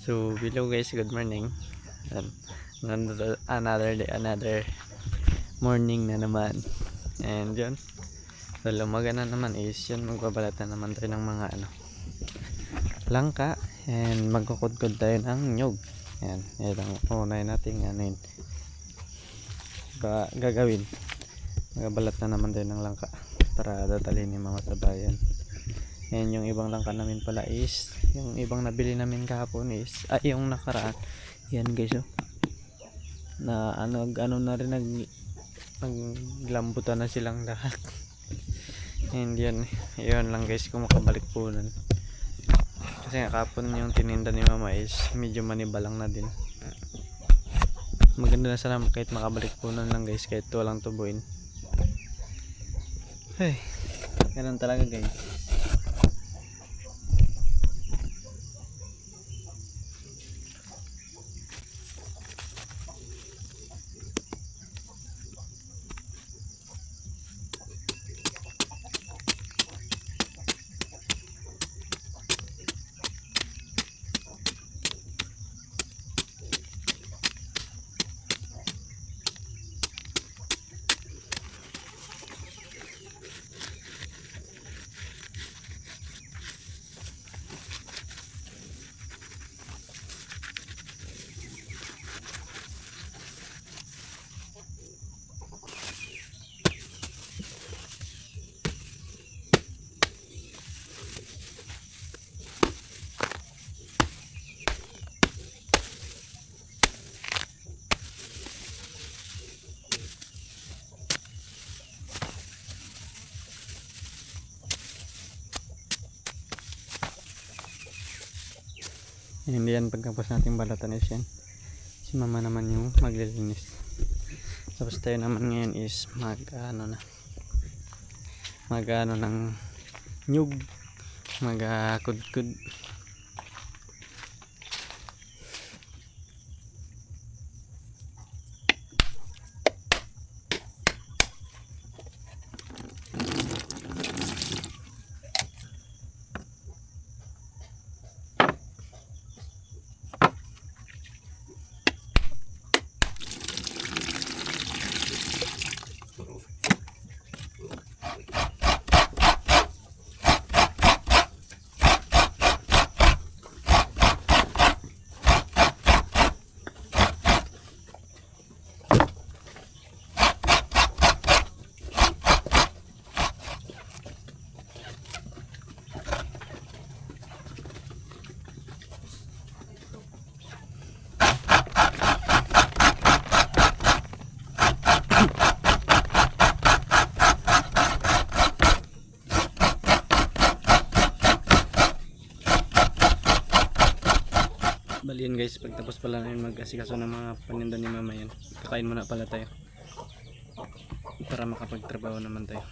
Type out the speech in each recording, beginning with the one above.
So hello guys, good morning. Another day, another morning na naman. And yun, so lumaga na naman is yun, magbabalatan naman tayo ng mga langka. And magkukudkod tayo ng nyug. Yan, yan ang unay natin yun gagawin. Magbabalat na naman tayo ng langka para dadalhin ni mama sa bayan. And yung ibang langka namin pala is yung ibang nabili namin kahapon is yung nakaraan. Yan guys, oh. Na ano na rin naglambutan na silang lahat. And yun lang guys, kung makabalik po nun. Kasi kahapon yung tininda ni mama is medyo manibalang na din. Maganda na sana kahit makabalik po nun lang guys, kahit walang tubuin. Hey, ganun talaga guys. Hindi yan, pagkapos natin balatan is yan, si mama naman yung maglilinis. Tapos tayo naman ngayon is mag ng nyug, kudkud. Baliin guys, pagtapos pala namin mag-asikaso ng mga paninda ni mama yan, kakain muna pala tayo para makapagtrabaho naman tayo.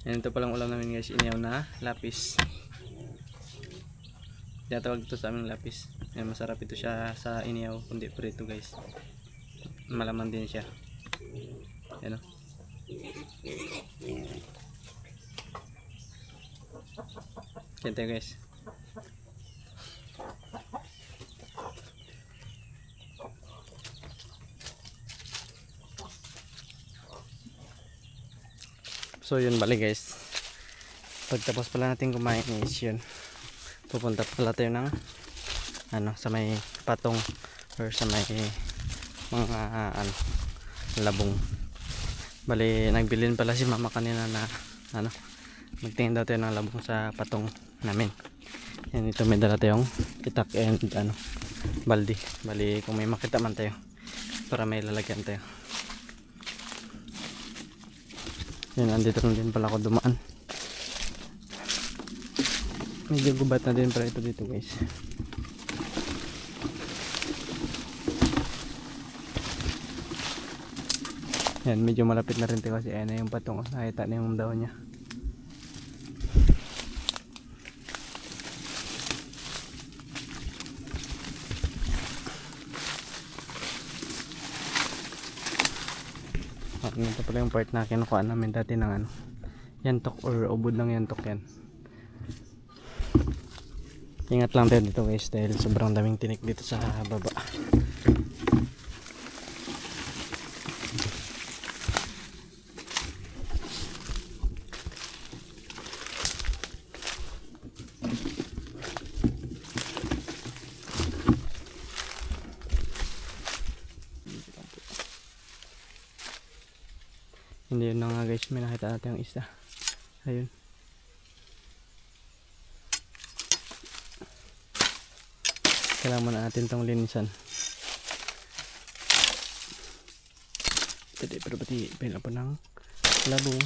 Yan, ito palang ulam namin guys, inihaw na lapis. Tinatawag ito sa aming lapis. Yan, masarap ito siya sa inihaw, kundi prito guys. Malaman din siya. Yan, oh. Yan tayo guys. So yun, bali guys, pagtapos pala natin kumain is yun, pupunta pala tayo ng sa may patong or sa may mga labong. Bali nagbilin pala si mama kanina na magtingin daw tayo ng labong sa patong namin. Yan, ito may dala tayong itak and baldi. Bali kung may makita man tayo para may lalagyan tayo. Yan, andito na din pala ako dumaan. Medyo gubat na din pala ito dito guys. Yan, medyo malapit na rin ito kasi ayan na yung patong. Nakita na yung daw niya. Ito pala yung part na kinukuha namin dati ng yantok or ubod ng yantok yan. Ingat lang tayo dito guys dahil sobrang daming tinik dito sa baba. Hindi yun na nga guys, may nakita natin yung isa. Ayun. Kailangan muna natin itong linisan. Pero pati pila po ng labong.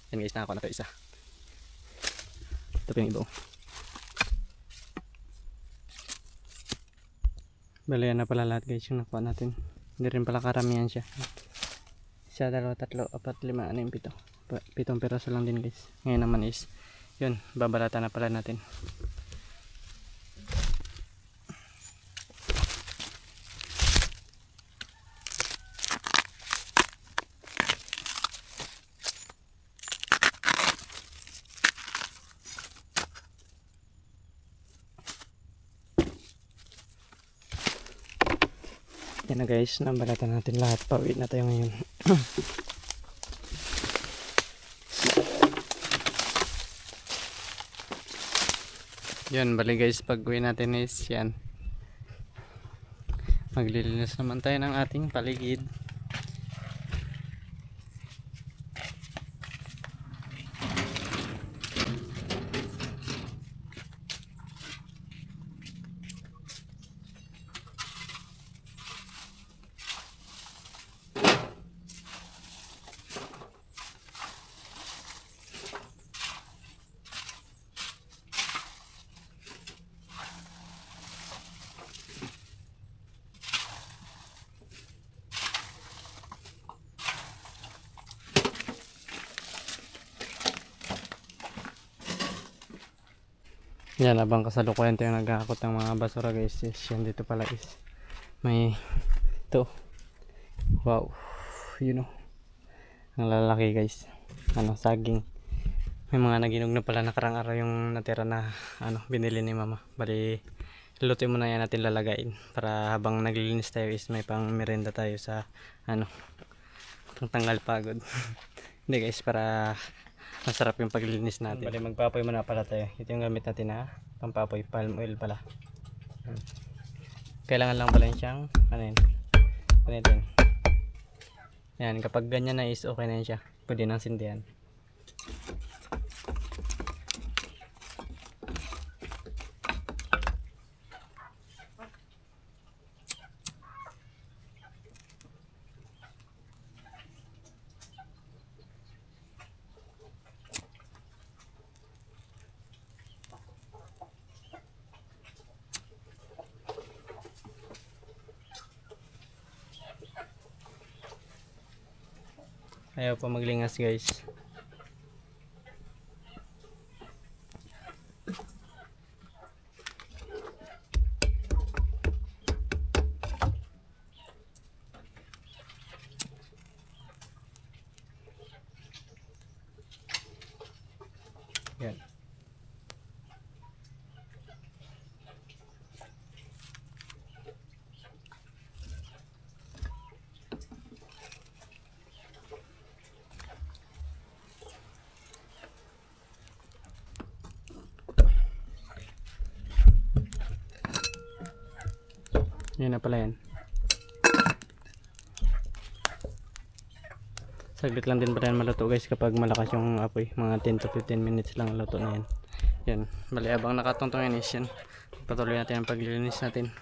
Yan guys, nakakuha na ito isa. Ito pa yung iba. Bale, yan na pala lahat guys yung nakuha natin. Hindi rin pala karamihan siya. Isa, dalawa, tatlo, apat, lima, anim, pito. Pitong piraso lang din guys. Ngayon naman is, yun, babalata na pala natin. Yan na guys, nabalatan natin lahat. Pauwi na tayo ngayon. Yan, bali guys, pag uwi natin is yan. Maglilinis naman tayo ng ating paligid. Yan, abang kasalukuyan tayo nag-aakot ng mga basura guys. Yes, yan dito pala is may ito. Wow, you know, ang lalaki guys. Ano, saging. May mga naginog na pala nakarang araw yung natira na binili ni mama. Bali, lutuin muna yan natin lalagain para habang naglilinis tayo is may pang merenda tayo sa pang tanggal pagod. Hindi guys, para masarap yung paglilinis natin. Bali, magpapoy muna pala tayo. Ito yung gamit natin na pampapoy, palm oil pala. Kailangan lang pala siyang ganito. Yan, kapag ganyan na is okay na siya. Pwede nang sindihan. Ayaw pa maglingas guys. Yan. Yan na pala yan. Saglit lang din pala yan maluto guys kapag malakas yung apoy. Mga 10 to 15 minutes lang luto na yan. Yan, bali abang nakatungtong yan is yan. Patuloy natin ang paglilinis natin.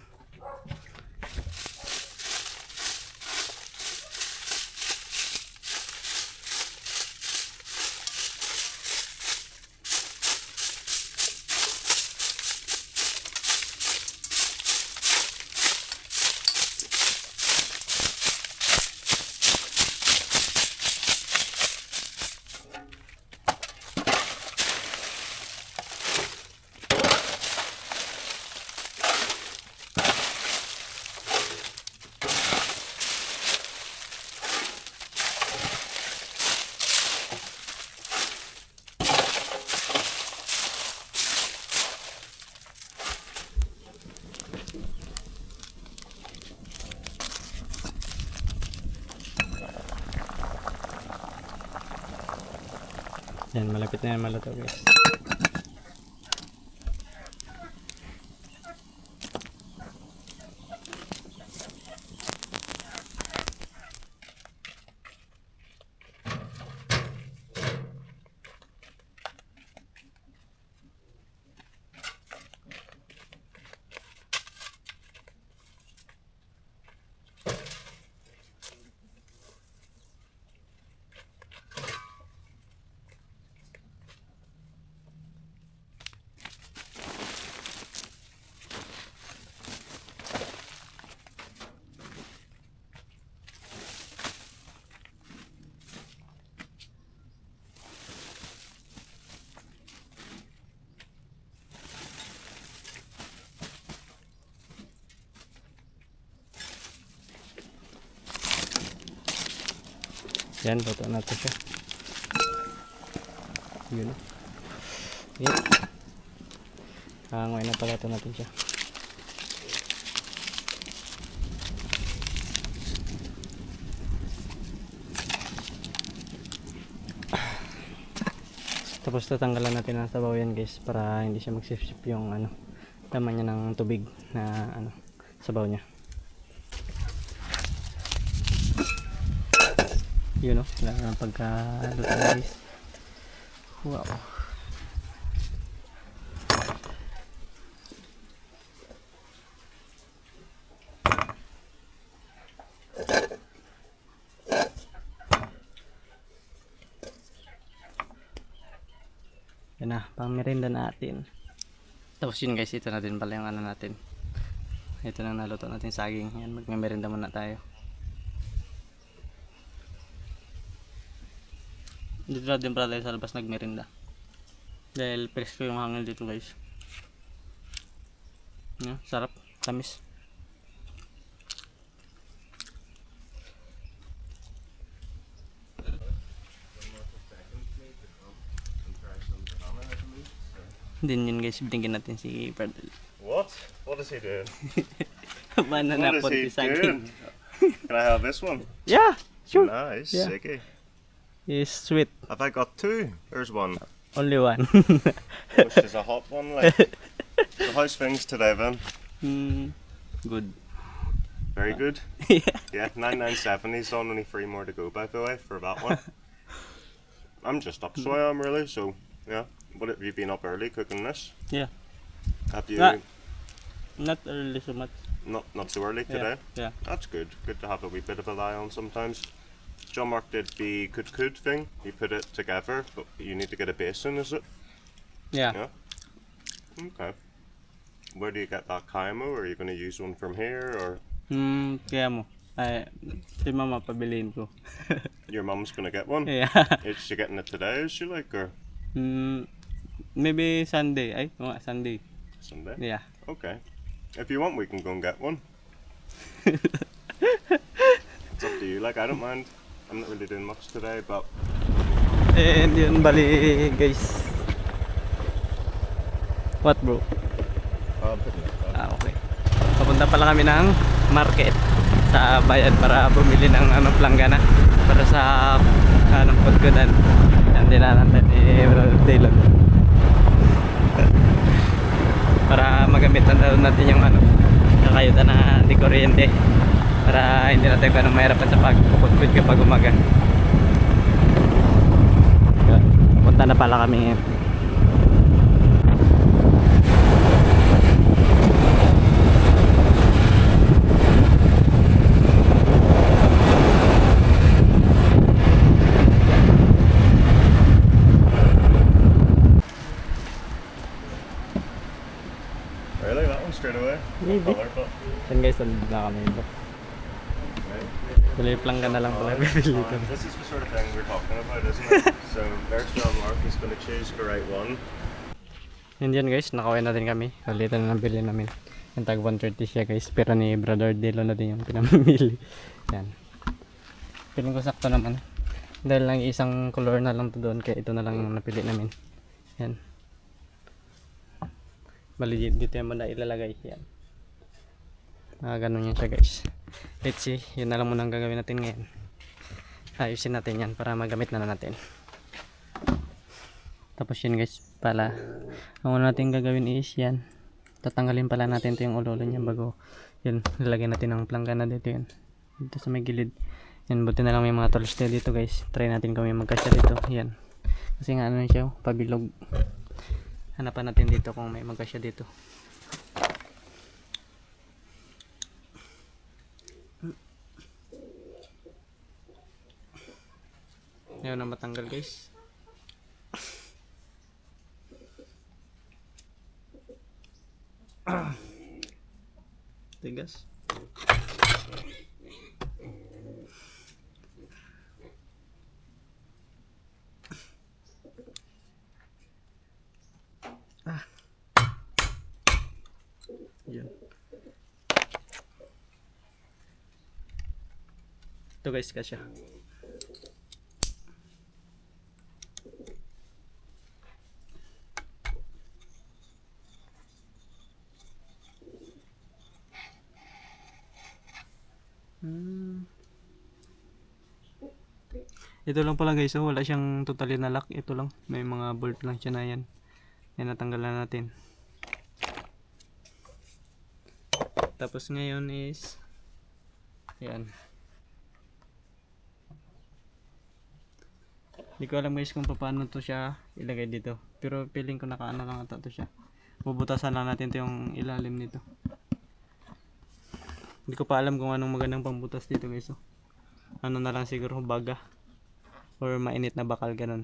Yan, malapit na yan maluto guys. Yan, luto na ito siya. Yun. Yan. Ngayon na pala ito natin siya. Tapos tatanggalan natin ang sabaw yan guys para hindi siya magsip-sip yung laman niya ng tubig na sabaw niya. Yun o, wala na pagka-luto guys. Wow. Yan na, pang merienda natin. Tapos yun guys, ito na din pala yung natin. Ito na naluto natin saging. Yan, magme-merienda muna tayo. Dito na din pala tayo sa labas nagmerinda. Dahil presko yung hangin dito guys. Yeah, sarap, tamis. Din yun guys, binigyan natin si Pardal. What? What is he doing? Banana What is he saging. doing? Can I have this one? Yeah, sure. Nice, Yeah. sicky. It's sweet. Have I got two? There's one. Only one. Which is a hot one, like. So how's things today, Vin? Good. Very good. Yeah. Yeah, 997. He's on, only 3 more to go, by the way, for that one. I'm just up, so I am really. So yeah. What have you been up early cooking this? Yeah. Have you? Not early so much. Not so early today. Yeah. That's good. Good to have a wee bit of a lie on sometimes. John Mark did the could thing. He put it together, but you need to get a basin, is it? Yeah. Yeah. Okay. Where do you get that kaimo? Are you going to use one from here, or Kaya mo. Ay, si mama pabiliin ko. your mum's going to get one? Yeah. Is she getting it today? Is she like, or Maybe Sunday. Ay, mga Sunday. Sunday? Yeah. Okay. If you want, we can go and get one. It's up to you. Like, I don't mind. I'm not really doing much today, but And yun, bali guys. What bro? I'm putting it back. Okay. Papunta pala kami ng market sa bayan para bumili ng planggana para sa pagkunan. Yan din natin Taylor. Para magamit na daw natin yung kakayutan na di kuryente para hindi natin mahirapan sa pagpuputput kapag umaga. Papunta na pala kami ngayon. Really? That one straight away? Maybe. Color, but... Yan guys, nandun na kami ito. Bali lang ka na lang pala bibili ko. This is the sort of thing we're talking about, isn't it? So there's John Mark, he's going to choose the right one. Yun yan guys, nakawin na din kami. Ulitan na nabili namin. Yung tag 130 siya guys, pero ni Brother Dilo na din yung pinamili. Yan. Piling ko sakto naman. Dahil lang isang color na lang to doon, kaya ito na lang yung napili namin. Yan. Bali dito yung muna ilalagay. Yan. Ganun yan siya guys. Let's see, yun na lang muna ang gagawin natin ngayon. Ayusin natin yan para magamit na natin. Tapos yun guys, pala ang una natin gagawin is yan, tatanggalin pala natin ito yung ulo niya bago yun, lalagyan natin ng planggana dito yan, dito sa may gilid. Yan, buti na lang may mga tools tayo dito guys. Try natin kung may magkasya dito. Yan, kasi nga ano siya, pabilog. Hanapan natin dito kung may magkasya dito. Ayaw na matanggal guys. Tigas. Yan. Ito guys, kasya. Ito lang pala guys, wala siyang totally na lock. Ito lang, may mga bolt lang siya na yan. Yan, natanggalan natin. Tapos ngayon is yan. Hindi ko alam guys kung paano to siya ilagay dito, pero feeling ko nakaano lang ata to siya. Bubutasan lang natin to yung ilalim nito. Hindi ko pa alam kung anong magandang pambutas dito guys. So, ano na lang siguro, baga or mainit na bakal, ganun.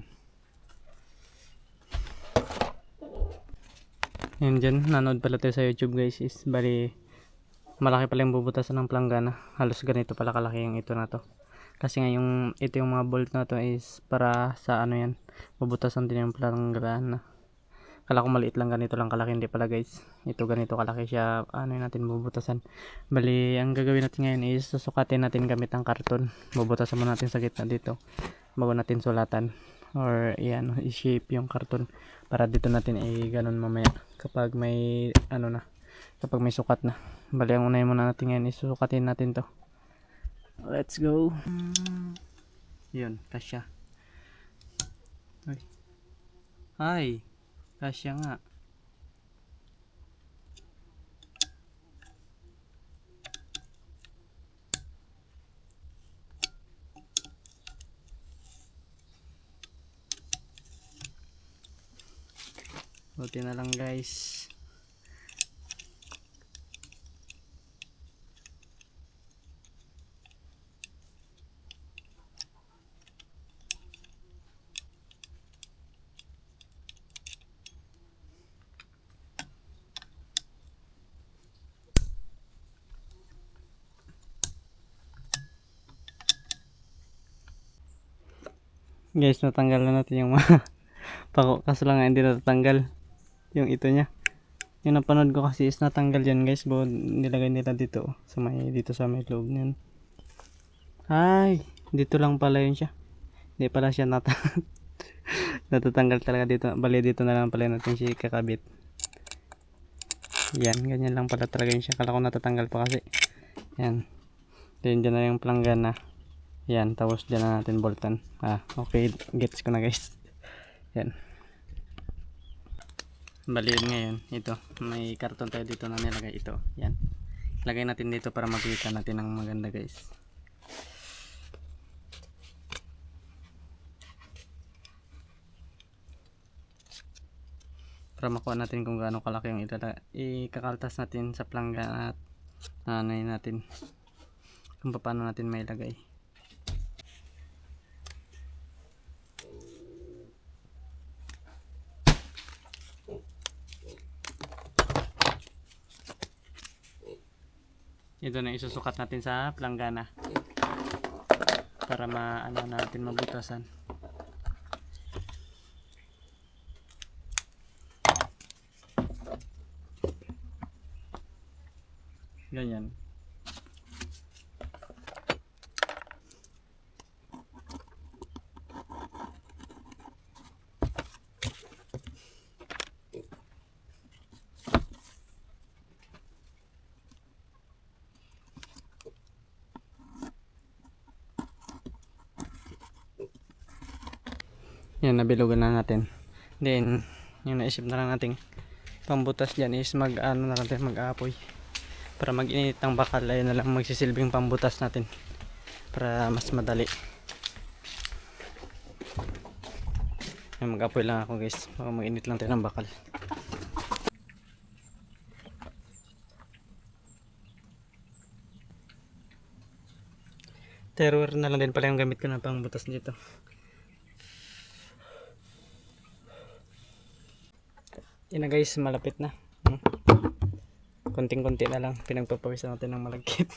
Yan dyan, nanood pala tayo sa YouTube guys, is bali malaki pala yung bubutasan ng planggana. Halos ganito pala kalaki yung ito na to. Kasi nga yung ito yung mga bolt na to is para sa ano yan, bubutasan din yung planggana. Kala ko maliit lang, ganito lang kalaki, hindi pala guys. Ito ganito kalaki siya, ano yun natin bubutasan. Bali ang gagawin natin ngayon is susukatin natin gamit ang karton. Bubutasan mo natin sa gitna dito bago natin sulatan or yan, i-shape yung karton para dito natin ganun mamaya kapag may ano na, kapag may sukat na. Bali ang unahin muna natin ngayon is susukatin natin to. Let's go. Yun, kasya. Ay, kasya nga. Buti na lang guys. Guys, natanggal na natin yung mga pako, kaso lang hindi natatanggal yung ito niya. Yung napanood ko kasi is natanggal yan guys, bo nilagay nila dito sa may, dito sa may loob niyan. Ay, dito lang pala yun siya. Hindi pala siya natatanggal talaga dito. Bali dito na lang pala natin siya kakabit. Yan, ganyan lang pala talaga yun siya. Kala ko natatanggal pa kasi. Yan. Then dyan na yung planggana. Yan, tapos dyan na natin boltan. Okay, gets ko na guys. Yan. Bali ngayon, ito, may karton tayo dito na nilagay ito. Yan. Lagay natin dito para makita natin ng maganda guys. para makuha natin kung gaano kalaki yung ikakaltas natin sa planggana at nanay natin kung paano natin mailagay. Ito na isusukat natin sa planggana para maano natin mabutasan. Ganyan. Yan, nabilugan na natin. Then, yung naisip na lang natin pambutas dyan is mag-ano na natin, mag-aapoy. Para mag-init ng bakal, ayun na lang magsisilbing pambutas natin. Para mas madali. Yan, mag-aapoy lang ako guys. Baka mag-init lang tayo ng bakal. Terror na lang din pala yung gamit ko na pangbutas dito. Yan na guys, malapit na. Konting-konti na lang. Pinagpapawisan natin ng malagkit.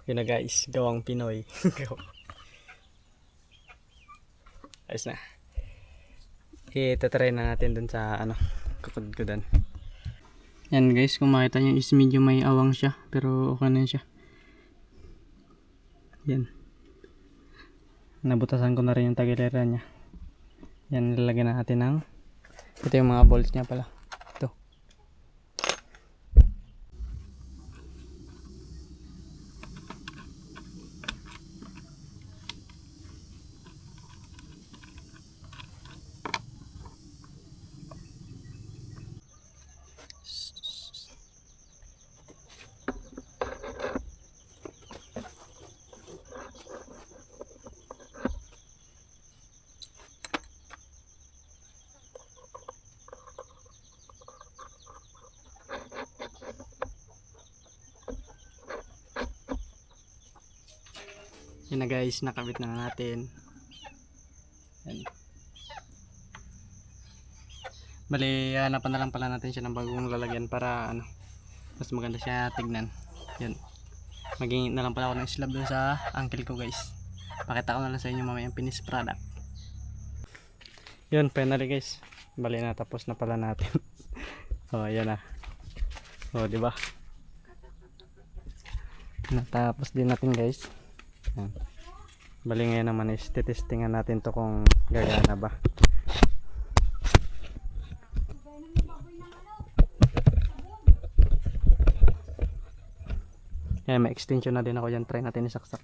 Yun na guys, gawang Pinoy. Ayos na. Itatry na natin dun sa kukudkudan. Yan guys, kung makita nyo is medyo may awang siya. Pero okay na siya. Yan. Nabutasan ko na rin yung tagilera niya. Yan, lalagyan na natin ng ito yung mga bolts niya pala. Ito. Yun na guys, nakabit na natin. Yan. Bali, hanapan na lang pala natin siya ng bagong lalagyan para mas maganda siya tignan. Yan. Maging na lang pala ako ng slab dun sa uncle ko guys. Pakita ko na lang sa inyo mamaya yung finished product. Yun, finally guys. Bali na, tapos na pala natin. Oh, yan na. Oh, di ba? Natapos din natin guys. Yan. Bali ngayon naman is titestingan natin to kung gagana ba. Yan, may extension na din ako dyan. Try natin isaksak.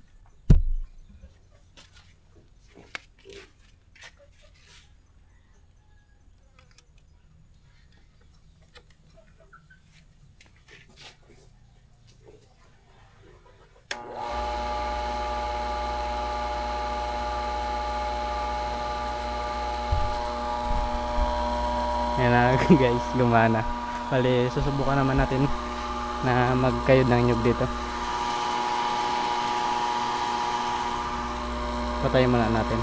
Yan na guys, gumana. Bali, susubukan naman natin na magkayod ng nyug dito. Patayin muna natin.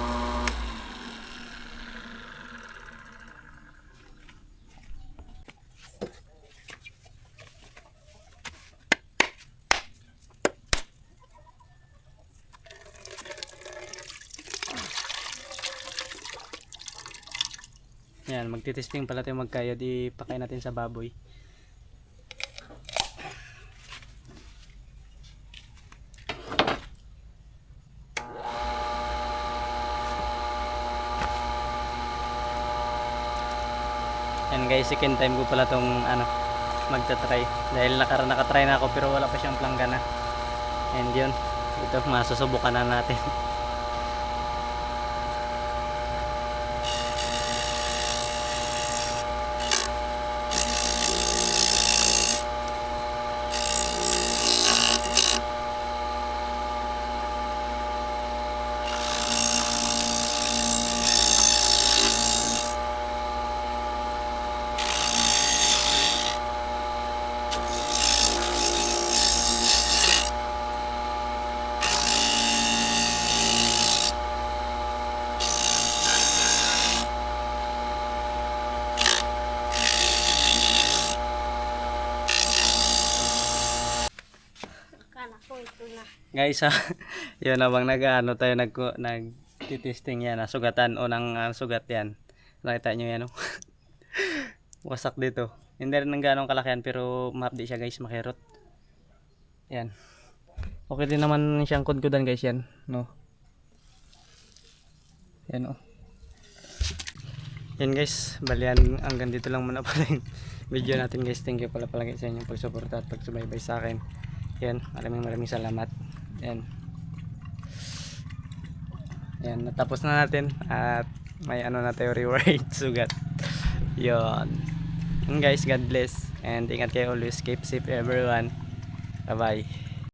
Yan, magtitesting pala tayo magkayod. Ipakain natin sa baboy. Yan guys, second time ko pala tong magta-try. Dahil nakatry na ako pero wala pa siyang planggana. And yun, Ito, masusubukan na natin. Akala ko ito na. Guys, yun habang nag-ano tayo nag-testing yan, sugatan o ng sugat yan. Nakita nyo yan, oh. Wasak dito. Hindi rin ng ganong kalakihan pero mapdi siya guys, makirot. Yan. Okay din naman siyang kudkudan guys yan, no. Yan, oh. Yan guys, balian hanggang dito lang muna pala yung video natin guys. Thank you pala palagi sa inyong pagsuporta at pagsubaybay sa akin. Yan, maraming salamat. Yan. Yan, natapos na natin at may ano na tayo reward sugat. Yon. Guys, God bless and ingat kayo always, keep safe everyone. Bye bye.